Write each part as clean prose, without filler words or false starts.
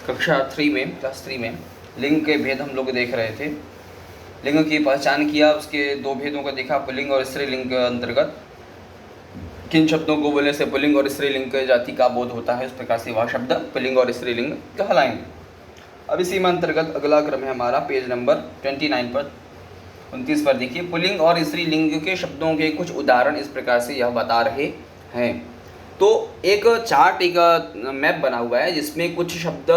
कक्षा 3 में क्लास 3 में लिंग के भेद हम लोग देख रहे थे। लिंग की पहचान किया, उसके दो भेदों को देखा, पुल्लिंग और स्त्रीलिंग के अंतर्गत किन शब्दों को बोलने से पुल्लिंग और स्त्रीलिंग के जाति का बोध होता है, इस प्रकार से वह शब्द पुल्लिंग और स्त्रीलिंग कहलाएंगे। अब इसी में अंतर्गत अगला क्रम है हमारा पेज नंबर 29 पर 29 पर देखिए, पुल्लिंग और स्त्रीलिंग के शब्दों के कुछ उदाहरण इस प्रकार से यह बता रहे हैं। तो एक चार्ट, एक मैप बना हुआ है जिसमें कुछ शब्द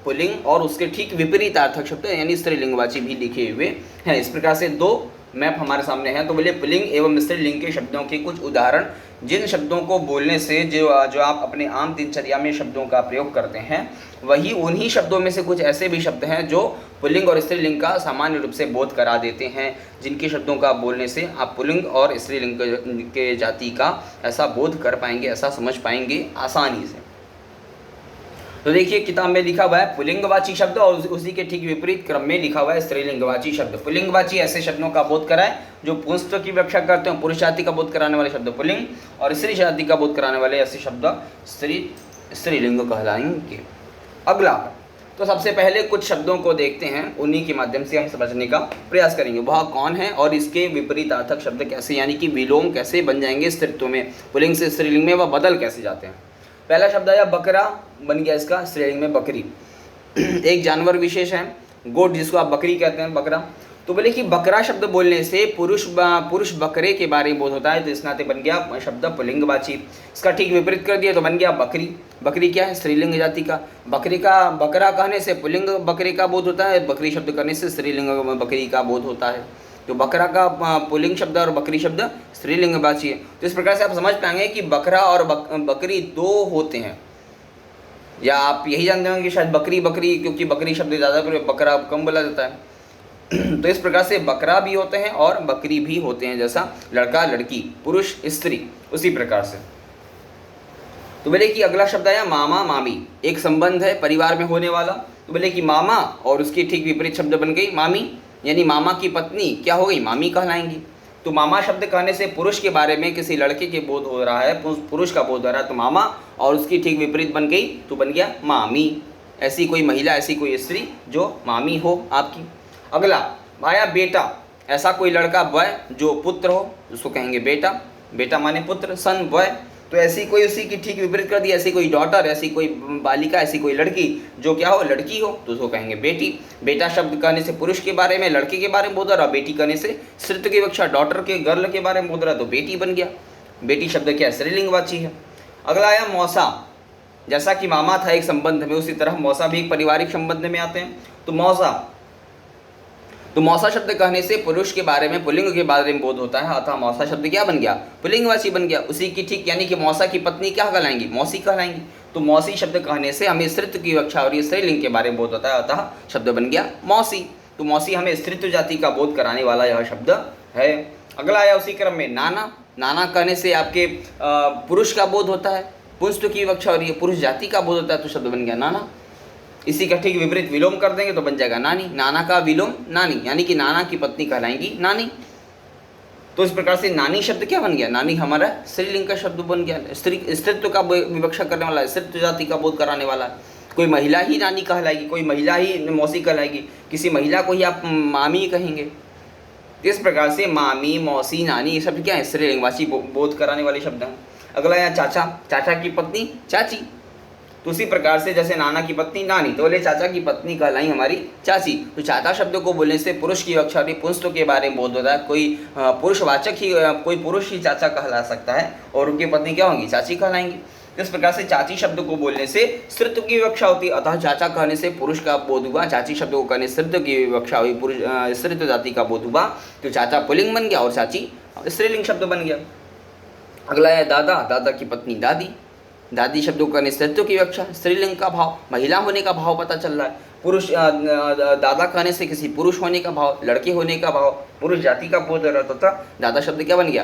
पुल्लिंग और उसके ठीक विपरीतार्थक शब्द यानी स्त्रीलिंगवाची भी लिखे हुए हैं। इस प्रकार से दो मैप हमारे सामने हैं। तो बोलिए पुल्लिंग एवं स्त्रीलिंग के शब्दों के कुछ उदाहरण, जिन शब्दों को बोलने से जो आप अपने आम दिनचर्या में शब्दों का प्रयोग करते हैं, वही उन्हीं शब्दों में से कुछ ऐसे भी शब्द हैं जो पुल्लिंग और स्त्रीलिंग का सामान्य रूप से बोध करा देते हैं, जिनके शब्दों का बोलने से आप पुल्लिंग और स्त्रीलिंग के जाति का ऐसा बोध कर पाएंगे, ऐसा समझ पाएंगे आसानी से। तो देखिए किताब में लिखा हुआ है पुल्लिंगवाची शब्द और उसी के ठीक विपरीत क्रम में लिखा हुआ है स्त्रीलिंगवाची शब्द। पुल्लिंगवाची ऐसे शब्दों का बोध कराए जो पुंस्त्व की व्याख्या करते हैं, पुरुष जाति का बोध कराने वाले शब्द पुल्लिंग और स्त्री जाति का बोध कराने वाले ऐसे शब्द स्त्रीलिंग कहलाएंगे। अगला, तो सबसे पहले कुछ शब्दों को देखते हैं, उन्हीं के माध्यम से हम समझने का प्रयास करेंगे। वह कौन है और इसके विपरीतार्थक शब्द कैसे, यानी कि विलोम कैसे बन जाएंगे स्त्रीत्व में, पुल्लिंग से स्त्रीलिंग में वह बदल कैसे जाते हैं। पहला शब्द आया बकरा, बन गया इसका स्त्रीलिंग में बकरी। एक जानवर विशेष है, गोट, जिसको आप बकरी कहते हैं, बकरा। तो बोले कि बकरा शब्द बोलने से पुरुष बकरे के बारे में बोध होता है, तो इस नाते बन गया शब्द पुल्लिंगवाची। इसका ठीक विपरीत कर दिया तो बन गया बकरी। बकरी क्या है, स्त्रीलिंग जाति का। बकरा कहने से पुल्लिंग बकरे का बोध होता है, बकरी शब्द करने से स्त्रीलिंग बकरी का बोध होता है। तो बकरा का पुल्लिंग शब्द और बकरी शब्द स्त्रीलिंगवाची है। तो इस प्रकार से आप समझ पाएंगे कि बकरा और बकरी दो होते हैं। या आप यही जानते होंगे कि शायद बकरी क्योंकि बकरी शब्द ज़्यादा बकरा कम बोला जाता है। तो इस प्रकार से बकरा भी होते हैं और बकरी भी होते हैं, जैसा लड़का लड़की, पुरुष स्त्री, उसी प्रकार से। तो बोले कि अगला शब्द आया मामा मामी, एक संबंध है परिवार में होने वाला। तो बोले कि मामा और उसकी ठीक विपरीत शब्द बन गई मामी, यानी मामा की पत्नी क्या हो गई, मामी कहलाएंगी। तो मामा शब्द कहने से पुरुष के बारे में किसी लड़के के बोध हो रहा है, पुरुष का बोध हो रहा है, तो मामा और उसकी ठीक विपरीत बन गई तो बन गया मामी। ऐसी कोई महिला, ऐसी कोई स्त्री जो मामी हो आपकी। अगला आया बेटा, ऐसा कोई लड़का बॉय जो पुत्र हो, उसको कहेंगे बेटा। बेटा माने पुत्र, सन बॉय। तो ऐसी कोई उसी की ठीक विपरीत कर दी, ऐसी कोई डॉटर, ऐसी कोई बालिका, ऐसी कोई लड़की जो क्या हो, लड़की हो, तो उसको कहेंगे बेटी। बेटा शब्द कहने से पुरुष के बारे में, लड़के के बारे में बोध रहा, बेटी कहने से स्त्रीत्व की विवक्षा, डॉटर के, गर्ल के बारे में बोध रहा, तो बेटी बन गया। बेटी शब्द क्या है, स्त्रीलिंगवाची है। अगला आया मौसा, जैसा कि मामा था एक संबंध में, उसी तरह मौसा भी एक पारिवारिक संबंध में आते हैं। तो मौसा शब्द कहने से पुरुष के बारे में, पुल्लिंग के बारे में बोध होता है, अतः मौसा शब्द क्या बन गया, पुल्लिंगवाची बन गया। उसी की ठीक, यानी कि मौसा की पत्नी क्या कहलाएंगी, मौसी कहलाएंगी। तो मौसी शब्द कहने से हमें स्त्रीत्व की विवक्षा और ये स्त्रीलिंग के बारे में बोध होता है, अतः शब्द बन गया मौसी। तो मौसी हमें स्त्रीत्व जाति का बोध कराने वाला यह शब्द है। अगला आया उसी क्रम में नाना। नाना कहने से आपके पुरुष का बोध होता है, पुंस्त्व की विवक्षा और ये पुरुष जाति का बोध होता है, तो शब्द बन गया नाना। इसी का ठीक विपरीत विलोम कर देंगे तो बन जाएगा नानी। नाना का विलोम नानी, यानी कि नाना की पत्नी कहलाएंगी नानी। तो इस प्रकार से नानी शब्द क्या बन गया, नानी हमारा स्त्रीलिंग का शब्द बन गया, स्त्रीत्व का विवक्षा करने वाला है, स्त्रीत्व जाति का बोध कराने वाला है। कोई महिला ही नानी कहलाएगी, कोई महिला ही मौसी कहलाएगी, किसी महिला को ही आप मामी कहेंगे। इस प्रकार से मामी, मौसी, नानी, ये शब्द क्या है, स्त्रीलिंगवाची बोध कराने वाले शब्द हैं। अगला यहाँ चाचा, चाचा की पत्नी चाची। तो उसी प्रकार से जैसे नाना की पत्नी नानी, तो बोले चाचा की पत्नी कहलाई हमारी चाची। तो चाचा शब्द को बोलने से पुरुष की विवक्षा और पुंस्त्व के बारे में बोध होता है। कोई पुरुषवाचक ही, कोई पुरुष ही चाचा कहला सकता है और उनकी पत्नी क्या होंगी, चाची कहलाएंगी। इस प्रकार से चाची शब्द को बोलने से स्त्रीत्व की विवक्षा होती है, अतः चाचा कहने से पुरुष का बोध हुआ, चाची शब्द को कहने स्त्रीत्व की विवक्षा हुई, पुरुष स्त्रीत्व जाति का बोध हुआ, तो चाचा पुल्लिंग बन गया और चाची स्त्रीलिंग शब्द बन गया। अगला है दादा, दादा की पत्नी दादी। दादी शब्दों का स्त्रीत्व की विवक्षा, स्त्रीलिंग का भाव, महिला होने का भाव पता चल रहा है। पुरुष दादा कहने से किसी पुरुष होने का भाव, लड़के होने का भाव, पुरुष जाति का बोध रहता था। दादा शब्द क्या बन गया,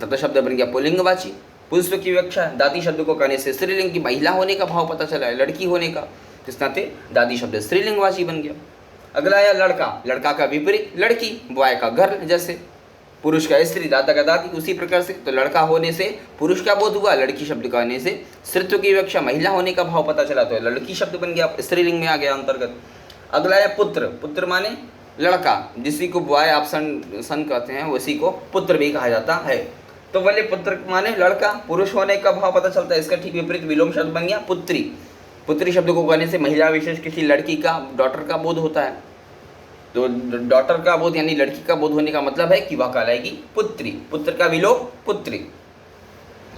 दादा शब्द बन गया पुल्लिंगवाची। पुंस्त्व की विवक्षा, दादी शब्द को कहने से स्त्रीलिंग की महिला होने का भाव पता चला है, लड़की होने का, इस नाते दादी शब्द स्त्रीलिंगवाची बन गया। अगला आया लड़का, लड़का का विपरीत लड़की, बॉय का गर्ल, जैसे पुरुष का स्त्री, दादा का दादी। उसी प्रकार से तो लड़का होने से पुरुष का बोध हुआ, लड़की शब्द का होने से स्त्रीत्व की विवक्षा महिला होने का भाव पता चला, तो लड़की शब्द बन गया, स्त्रीलिंग में आ गया अंतर्गत। अगला है पुत्र। पुत्र माने लड़का, जिसी को बॉय आप सन कहते हैं उसी को पुत्र भी कहा जाता है। तो बोले पुत्र माने लड़का, पुरुष होने का भाव पता चलता है। इसका ठीक विपरीत विलोम शब्द बन गया पुत्री। पुत्री शब्द को कहने से महिला विशेष किसी लड़की का, डॉटर का बोध होता है। तो डॉटर का बोध यानी लड़की का बोध होने का मतलब है कि वह कहलाएगी पुत्री। पुत्र का विलोम पुत्री।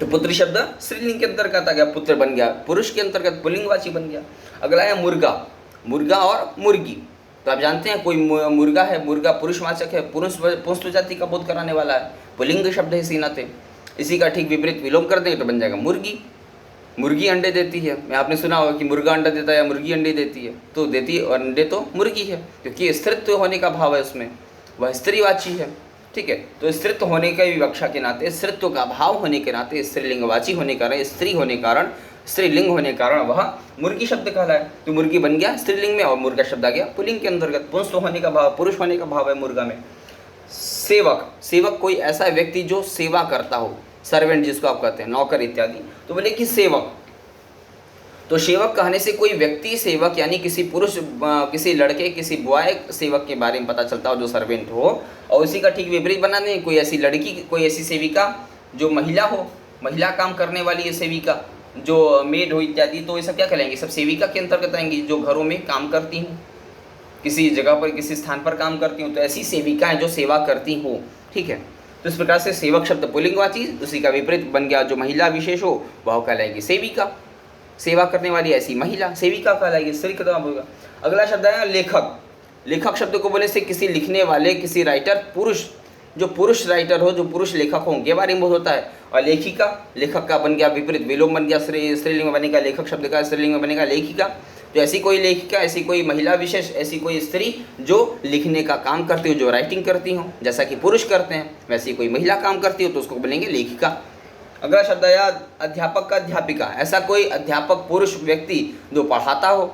तो पुत्री शब्द स्त्रीलिंग के अंतर्गत आ गया, पुत्र बन गया, पुरुष के अंतर्गत पुल्लिंगवाची बन गया। अगला है मुर्गा। मुर्गा और मुर्गी, तो आप जानते हैं कोई मुर्गा है, मुर्गा पुरुषवाचक है, पुंस्त्व जाति का बोध कराने वाला है, पुल्लिंग शब्द है इसी नाते। इसी का ठीक विपरीत विलोम कर देंगे तो बन जाएगा मुर्गी। मुर्गी अंडे देती है, मैं आपने सुना होगा कि मुर्गा अंडा देता है या मुर्गी अंडे देती है, तो देती है और अंडे तो मुर्गी है, क्योंकि स्त्रीत्व होने का भाव है उसमें, वह स्त्रीवाची है। ठीक है, तो स्त्रीत्व होने के विवक्षा के नाते, स्त्रीत्व का भाव होने के नाते, स्त्रीलिंगवाची होने के कारण, स्त्री होने कारण, स्त्रीलिंग होने के कारण वह मुर्गी शब्द कहलाए। तो मुर्गी बन गया स्त्रीलिंग में और मुर्गा शब्द आ गया पुल्लिंग के अंतर्गत। पुंस्त्व होने का भाव, पुरुष होने का भाव है मुर्गा में। सेवक। सेवक कोई ऐसा व्यक्ति जो सेवा करता हो, सर्वेंट जिसको आप कहते हैं, नौकर इत्यादि। तो बोले कि सेवक, तो सेवक कहने से कोई व्यक्ति सेवक यानी किसी पुरुष, किसी लड़के, किसी बॉय सेवक के बारे में पता चलता हो जो सर्वेंट हो। और उसी का ठीक विपरीत बना दें, कोई ऐसी लड़की, कोई ऐसी सेविका जो महिला हो, महिला काम करने वाली है सेविका, जो मेड हो इत्यादि, तो ये सब क्या कहलाएंगे, सब सेविका के अंतर्गत आएंगी, जो घरों में काम करती हूँ, किसी जगह पर, किसी स्थान पर काम करती हूँ, तो ऐसी सेविकाएं जो सेवा करती हो। ठीक है, तो इस प्रकार से सेवक शब्द पुल्लिंगवाची, उसी का विपरीत बन गया, जो महिला विशेष हो वह कहलाएगी सेविका। सेवा करने वाली ऐसी महिला सेविका कहलाएगी, स्त्री का नाम होगा। अगला शब्द है लेखक। लेखक शब्द को बोले से किसी लिखने वाले, किसी राइटर, पुरुष, जो पुरुष राइटर हो, जो पुरुष लेखक हो, उनके बारे में बोध होता है। और लेखिका, लेखक का बन गया विपरीत विलोम बन गया, स्त्रीलिंग में बनेगा लेखक शब्द का, स्त्रीलिंग में बनेगा लेखिका। तो ऐसी कोई लेखिका, ऐसी कोई महिला विशेष, ऐसी कोई स्त्री जो लिखने का काम करती हो, जो राइटिंग करती हो, जैसा कि पुरुष करते हैं वैसी कोई महिला काम करती हो, तो उसको बोलेंगे लेखिका। अगला शब्द आया अध्यापक का अध्यापिका। ऐसा कोई अध्यापक पुरुष व्यक्ति जो पढ़ाता हो,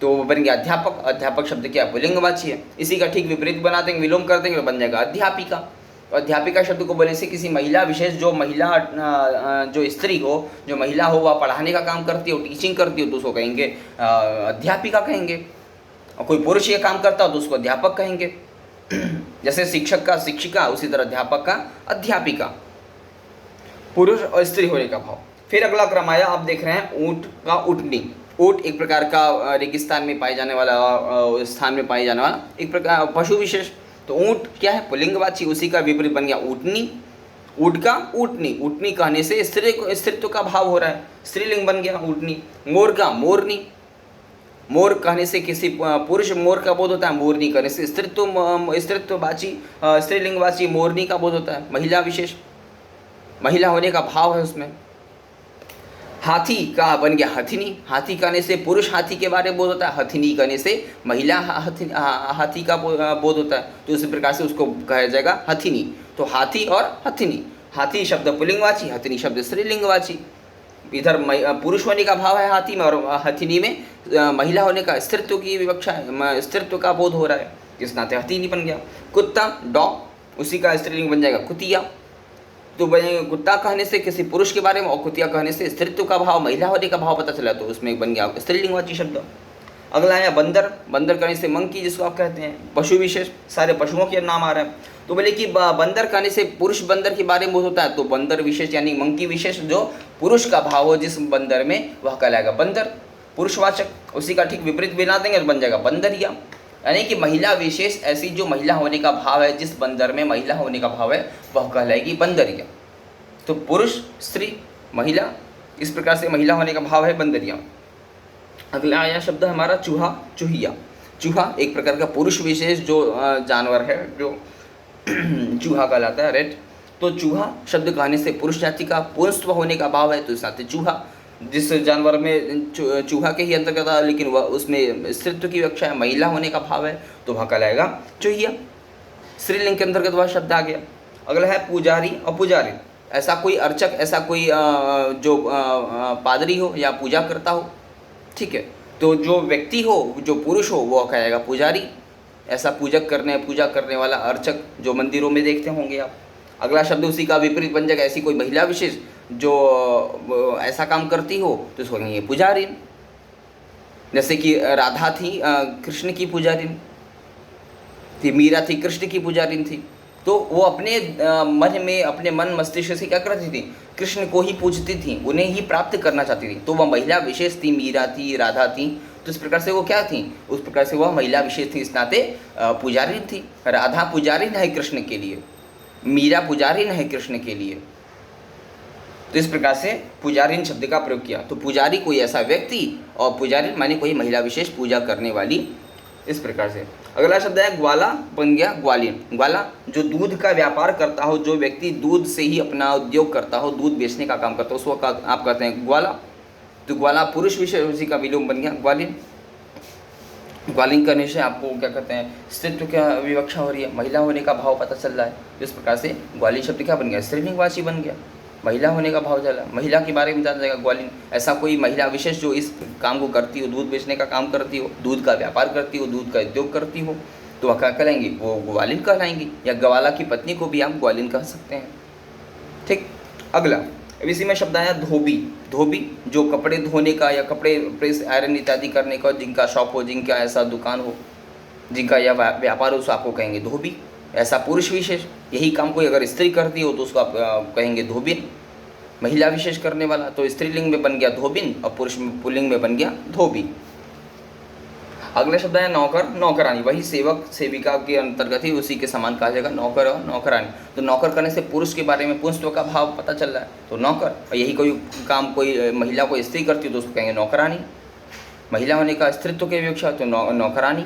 तो वो बन गया अध्यापक। अध्यापक शब्द क्या पुल्लिंगवाची है। इसी का ठीक विपरीत बना देंगे, विलोम कर देंगे तो बन जाएगा अध्यापिका। अध्यापिका शब्द को बोले से किसी महिला विशेष, जो महिला, जो स्त्री हो, जो महिला हो, वह पढ़ाने का काम करती हो, टीचिंग करती हो, तो उसको कहेंगे अध्यापिका कहेंगे। और कोई पुरुष ये काम करता हो तो उसको अध्यापक कहेंगे। जैसे शिक्षक का शिक्षिका, उसी तरह अध्यापक का अध्यापिका। पुरुष और स्त्री होने का भाव। फिर अगला क्रम आया, आप देख रहे हैं ऊँट का ऊँटनी। ऊँट एक प्रकार का रेगिस्तान में पाए जाने वाला, स्थान में पाए जाने वाला एक प्रकार पशु विशेष। तो ऊँट क्या है पुल्लिंगवाची, उसी का विपरीत बन गया ऊँटनी। ऊँट का ऊँटनी, ऊँटनी कहने से स्त्रीत्व का भाव हो रहा है, स्त्रीलिंग बन गया ऊँटनी। मोर का मोरनी, मोर कहने से किसी पुरुष मोर का बोध होता है, मोरनी कहने से स्त्रीत्ववाची, स्त्रीलिंगवाची मोरनी का बोध होता है, महिला विशेष, महिला होने का भाव है उसमें। हाथी का बन गया हथिनी। हाथी कहने से पुरुष हाथी के बारे में बोध होता है, हथिनी कहने से महिला हाथी का बोध होता है, तो इसी प्रकार से उसको कहा जाएगा हथिनी। तो हाथी और हथिनी, हाथी शब्द पुल्लिंगवाची, हथिनी शब्द स्त्रीलिंगवाची। इधर पुरुष होने का भाव है हाथी में, और हथिनी में महिला होने का, स्त्रीत्व की विवक्षा है, स्त्रीत्व का बोध हो रहा है, इस नाते हथिनी बन गया। कुत्ता डॉग, उसी का स्त्रीलिंग बन जाएगा कुतिया। तो कुत्ता कहने से किसी पुरुष के बारे में, और कुतिया कहने से स्त्रीत्व का भाव, महिला होने का भाव पता चला, तो उसमें बन गया स्त्रीलिंगवाची शब्द। अगला आया बंदर। बंदर कहने से मंकी, जिसको आप कहते हैं पशु विशेष, सारे पशुओं के नाम आ रहे हैं। तो बोले कि बंदर कहने से पुरुष बंदर के बारे में होता है, तो बंदर विशेष यानी मंकी विशेष, जो पुरुष का भाव हो जिस बंदर में, वह कहलाएगा बंदर, पुरुषवाचक। उसी का ठीक विपरीत बना देंगे तो बन जाएगा बंदरिया, यानी कि महिला विशेष, ऐसी जो महिला होने का भाव है, जिस बंदर में महिला होने का भाव है, वह कहलाएगी बंदरिया। तो पुरुष, स्त्री, महिला, इस प्रकार से महिला होने का भाव है बंदरिया। अगला आया शब्द हमारा चूहा, चूहिया। चूहा एक प्रकार का पुरुष विशेष जो जानवर है, जो चूहा कहलाता है, रेट। तो चूहा शब्द कहने से पुरुष जाति का पुंस्त्व होने का भाव है, तो इस नाते चूहा, जिस जानवर में चूहा के ही अंतर्गत आता, लेकिन वह उसमें स्त्रीत्व की विवक्षा है, महिला होने का भाव है, तो वह कहलाएगा चूहिया। स्त्रीलिंग के अंतर्गत वह शब्द आ गया। अगला है पुजारी और पुजारी। ऐसा कोई अर्चक, ऐसा कोई जो पादरी हो या पूजा करता हो, ठीक है, तो जो व्यक्ति हो, जो पुरुष हो, वह कहेगा पुजारी। ऐसा पूजा करने वाला अर्चक जो मंदिरों में देखते होंगे आप। अगला शब्द उसी का विपरीत बन जाएगा, ऐसी कोई महिला विशेष जो ऐसा काम करती हो तो उसको कहेंगे पुजारिन। जैसे कि राधा थी कृष्ण की पुजारिन थी, मीरा थी कृष्ण की पुजारिन थी, तो वो अपने मन में, अपने मन मस्तिष्क से क्या करती थी, कृष्ण को ही पूजती थी, उन्हें ही प्राप्त करना चाहती थी। तो वह महिला विशेष थी, मीरा थी, राधा थी, तो इस प्रकार से वो क्या थी, उस प्रकार से वह महिला विशेष थी, इस नाते पुजारिन थी। राधा पुजारिन है कृष्ण के लिए, मीरा पुजारिन है कृष्ण के लिए, तो इस प्रकार से पुजारिन शब्द का प्रयोग किया। तो पुजारी कोई ऐसा व्यक्ति और पुजारिन माने कोई महिला विशेष पूजा करने वाली, इस प्रकार से। अगला शब्द है ग्वाला, बन गया ग्वालिन। ग्वाला जो दूध का व्यापार करता हो, जो व्यक्ति दूध से ही अपना उद्योग करता हो, दूध बेचने का काम करता हो, उसको आप कहते हैं ग्वाला। तो ग्वाला पुरुष विशेष, उसी का विलोम बन गया ग्वालिन। ग्वालिन करने से आपको क्या कहते हैं, स्त्रीत्व क्या विवक्षा हो रही है, महिला होने का भाव पता चल रहा है। इस प्रकार से ग्वालिन शब्द क्या बन गया, स्त्रीलिंगवाची बन गया, महिला होने का भाव चला, महिला के बारे में जाना जाएगा ग्वालिन। ऐसा कोई महिला विशेष जो इस काम को करती हो, दूध बेचने का काम करती हो, दूध का व्यापार करती हो, दूध का उद्योग करती हो, तो वह क्या कहलाएंगी, वो ग्वालिन कहलाएंगी। या ग्वाला की पत्नी को भी आप ग्वालिन कह सकते हैं। ठीक, अगला अब इसी में शब्द आया धोबी। धोबी जो कपड़े धोने का या कपड़े प्रेस आयरन इत्यादि करने का, जिनका शॉप हो, जिनका ऐसा दुकान हो, जिनका यह व्यापार हो, उसको आपको कहेंगे धोबी। ऐसा पुरुष विशेष, यही काम कोई अगर स्त्री करती हो तो उसको आप कहेंगे धोबिन। महिला विशेष करने वाला तो स्त्रीलिंग में बन गया धोबिन और पुरुष पुल्लिंग में बन गया धोबी। अगला शब्द है नौकर, नौकरानी। वही सेवक सेविका के अंतर्गत ही उसी के समान कहा जाएगा नौकर और नौकरानी। तो नौकर करने से पुरुष के बारे में पुंसत्व का भाव पता चल रहा है, तो नौकर। और यही कोई काम कोई महिला कोई स्त्री करती हो तो उसको कहेंगे नौकरानी। महिला होने का स्त्रीत्व की विवक्षा तो नौकरानी।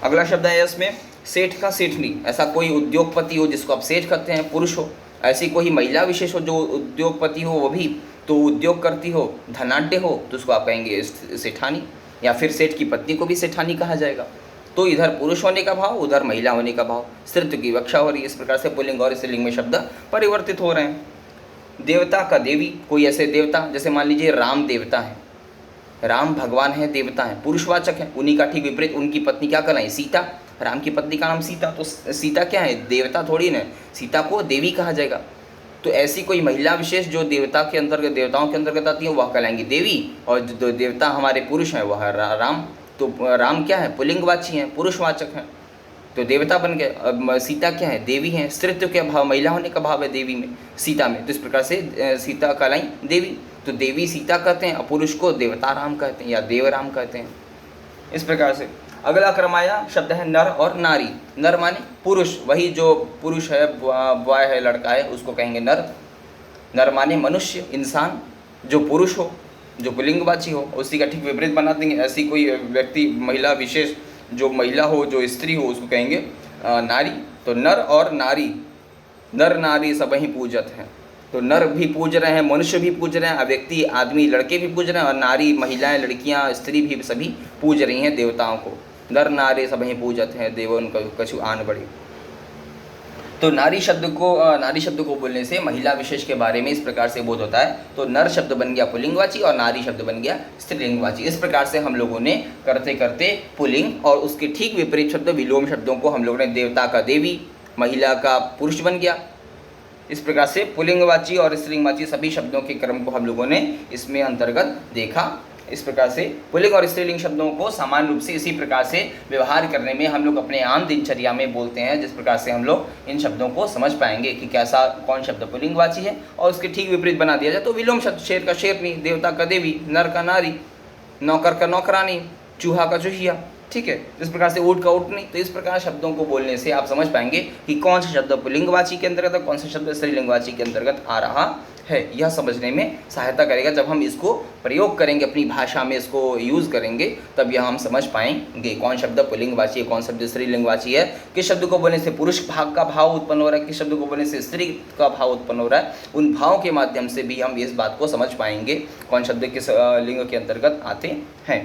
अगला शब्द है इसमें सेठ का सेठनी। ऐसा कोई उद्योगपति हो जिसको आप सेठ कहते हैं, पुरुष हो। ऐसी कोई महिला विशेष हो जो उद्योगपति हो, वो भी तो उद्योग करती हो, धनाढ्य हो, तो उसको आप कहेंगे सेठानी। या फिर सेठ की पत्नी को भी सेठानी कहा जाएगा। तो इधर पुरुष होने का भाव, उधर महिला होने का भाव, स्त्रीत्व की विवक्षा हो रही है। इस प्रकार से पुल्लिंग और स्त्रीलिंग में शब्द परिवर्तित हो रहे हैं। देवता का देवी, कोई ऐसे देवता जैसे मान लीजिए राम देवता है, राम भगवान है, देवता है, पुरुषवाचक है। उन्हीं का ठीक विपरीत उनकी पत्नी क्या कहलाई, सीता। राम की पत्नी का नाम सीता, तो सीता क्या है, देवता थोड़ी ना, सीता को देवी कहा जाएगा। तो ऐसी कोई महिला विशेष जो देवता के अंतर्गत, देवताओं के अंतर्गत आती है, वह कहलाएंगी देवी। और जो देवता हमारे पुरुष हैं वह राम। तो राम क्या है, पुल्लिंगवाची हैं, पुरुषवाचक हैं, तो देवता बन गए। अब सीता क्या है, देवी हैं, स्त्रीत्व के भाव, महिला होने का भाव है देवी में, सीता में। तो इस प्रकार से सीता कहलाई देवी। तो देवी सीता कहते हैं और पुरुष को देवता राम कहते हैं या देवराम कहते हैं, इस प्रकार से। अगला क्रम आया शब्द है नर और नारी। नर माने पुरुष, वही जो पुरुष है, बॉय है, लड़का है, उसको कहेंगे नर। नर माने मनुष्य, इंसान जो पुरुष हो, जो पुल्लिंगवाची हो। उसी का ठीक विपरीत बना देंगे। ऐसी कोई व्यक्ति महिला विशेष जो महिला हो, जो स्त्री हो, उसको कहेंगे नारी। तो नर और नारी, नर नारी सब ही पूजत हैं। तो नर भी पूज रहे हैं, मनुष्य भी पूज रहे हैं, व्यक्ति आदमी लड़के भी पूज रहे हैं, और नारी महिलाएं, लड़कियां, स्त्री भी सभी पूज रही हैं देवताओं को। नर नारी सब ही पूजत हैं, देवन कछु आन बड़ी। तो नारी शब्द को बोलने से महिला विशेष के बारे में इस प्रकार से बोध होता है। तो नर शब्द बन गया पुल्लिंगवाची और नारी शब्द बन गया स्त्रीलिंगवाची। इस प्रकार से हम लोगों ने करते करते पुल्लिंग और उसके ठीक विपरीत शब्द विलोम शब्दों को हम लोगों ने, देवता का देवी, महिला का पुरुष बन गया। इस प्रकार से पुल्लिंगवाची और स्त्रीलिंगवाची सभी शब्दों के क्रम को हम लोगों ने इसमें अंतर्गत देखा। इस प्रकार से पुल्लिंग और स्त्रीलिंग शब्दों को सामान्य रूप से इसी प्रकार से व्यवहार करने में हम लोग अपने आम दिनचर्या में बोलते हैं, जिस प्रकार से हम लोग इन शब्दों को समझ पाएंगे कि कैसा कौन शब्द पुल्लिंगवाची है। और उसके ठीक विपरीत बना दिया जाए तो विलोम शब्द, शेर का शेरनी, देवता का देवी, नर का नारी, नौकर का नौकरानी, चूहा का चूहिया, ठीक है। इस प्रकार से ऊँट का ऊँटनी। तो इस प्रकार शब्दों को बोलने से आप समझ पाएंगे कि कौन सा शब्द पुल्लिंगवाची के अंतर्गत है, कौन सा शब्द स्त्रीलिंगवाची के अंतर्गत आ रहा है। यह समझने में सहायता करेगा। जब हम इसको प्रयोग करेंगे, अपनी भाषा में इसको यूज़ करेंगे, तब यह हम समझ पाएंगे कौन शब्द पुल्लिंगवाची है, कौन शब्द स्त्रीलिंगवाची है, किस शब्द को बोलने से पुरुष भाग का भाव उत्पन्न हो रहा है, किस शब्द को बोलने से स्त्री का भाव उत्पन्न हो रहा है। उन भावों के माध्यम से भी हम इस बात को समझ पाएंगे कौन शब्द किस लिंग के अंतर्गत आते हैं।